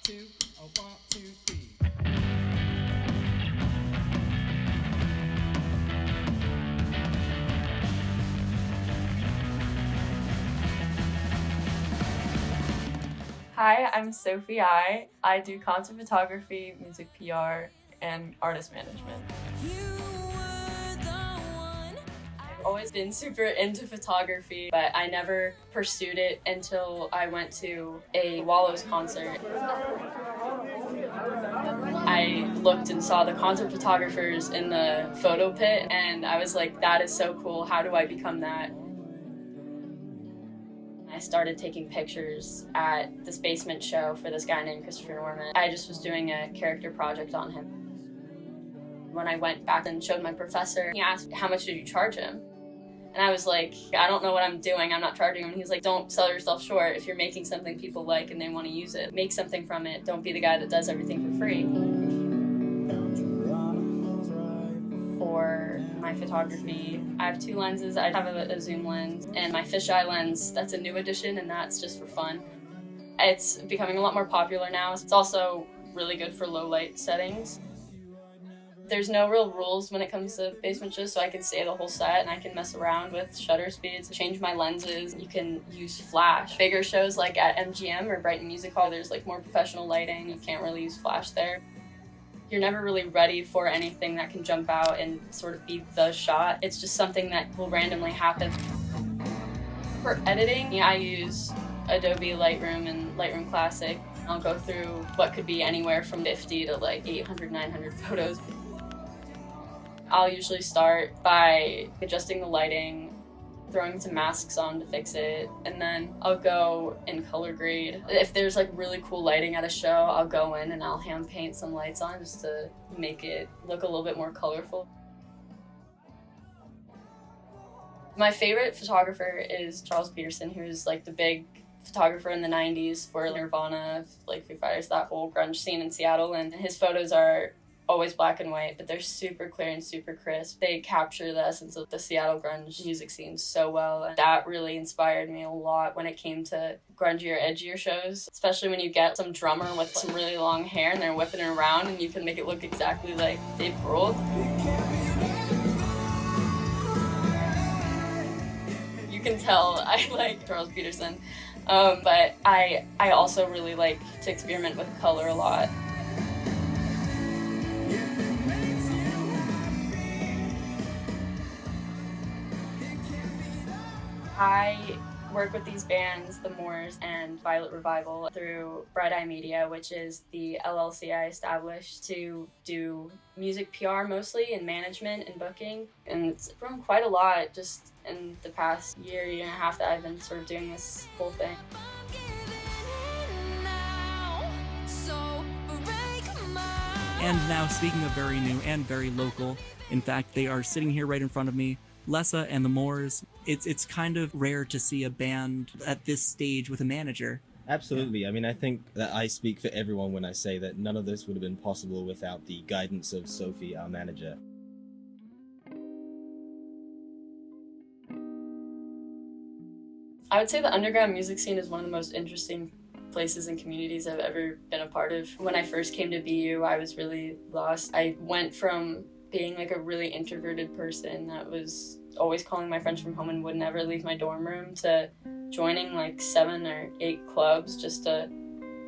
two, a 1, 2, 3. Hi, I'm Sophie Eye. I do concert photography, music PR, and artist management. I've always been super into photography, but I never pursued it until I went to a Wallows concert. I looked and saw the concert photographers in the photo pit, and I was like, that is so cool. How do I become that? I started taking pictures at this basement show for this guy named Christopher Norman. I just was doing a character project on him. When I went back and showed my professor, he asked, how much did you charge him? And I was like, I don't know what I'm doing, I'm not charging him. And he was like, don't sell yourself short. If you're making something people like and they want to use it, make something from it. Don't be the guy that does everything for free. For my photography, I have 2 lenses. I have a zoom lens and my fisheye lens. That's a new addition, and that's just for fun. It's becoming a lot more popular now. It's also really good for low light settings. There's no real rules when it comes to basement shows, so I can stay the whole set and I can mess around with shutter speeds, change my lenses. You can use flash. Bigger shows like at MGM or Brighton Music Hall, there's like more professional lighting. You can't really use flash there. You're never really ready for anything that can jump out and sort of be the shot. It's just something that will randomly happen. For editing, I use Adobe Lightroom and Lightroom Classic. I'll go through what could be anywhere from 50 to like 800, 900 photos. I'll usually start by adjusting the lighting, throwing some masks on to fix it, and then I'll go in color grade. If there's like really cool lighting at a show, I'll go in and I'll hand paint some lights on just to make it look a little bit more colorful. My favorite photographer is Charles Peterson, who's like the big photographer in the 90s for Nirvana, like Foo Fighters, that whole grunge scene in Seattle, and his photos are always black and white, but they're super clear and super crisp. They capture the essence of the Seattle grunge music scene so well, and that really inspired me a lot when it came to grungier, edgier shows, especially when you get some drummer with some really long hair and they're whipping it around and you can make it look exactly like Dave Grohl. You can tell I like Charles Peterson, but I also really like to experiment with color a lot. I work with these bands, the Moors and Violet Revival, through BrightEye Media, which is the LLC I established to do music PR mostly, and management and booking. And it's grown quite a lot just in the past year and a half that I've been sort of doing this whole thing. And now, speaking of very new and very local, in fact, they are sitting here right in front of me, Lessa and the Moors. It's kind of rare to see a band at this stage with a manager. Absolutely. I mean, I think that I speak for everyone when I say that none of this would have been possible without the guidance of Sophie, our manager. I would say the underground music scene is one of the most interesting places and communities I've ever been a part of. When I first came to BU, I was really lost. I went from being like a really introverted person that was always calling my friends from home and would never leave my dorm room to joining like 7 or 8 clubs just to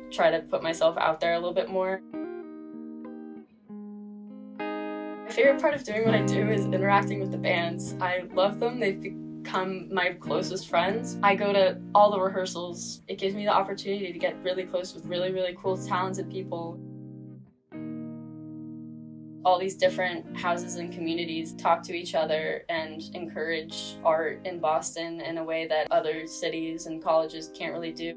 try to put myself out there a little bit more. My favorite part of doing what I do is interacting with the bands. I love them. They've become my closest friends. I go to all the rehearsals. It gives me the opportunity to get really close with really, really cool, talented people. All these different houses and communities talk to each other and encourage art in Boston in a way that other cities and colleges can't really do.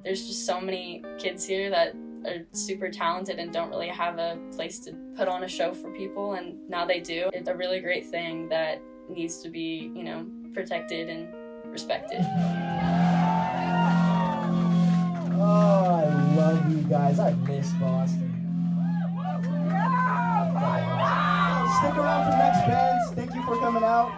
There's just so many kids here that are super talented and don't really have a place to put on a show for people, and now they do. It's a really great thing that needs to be, protected and respected. Oh, I love you guys. I miss Boston. Stick around for the next bands. Thank you for coming out.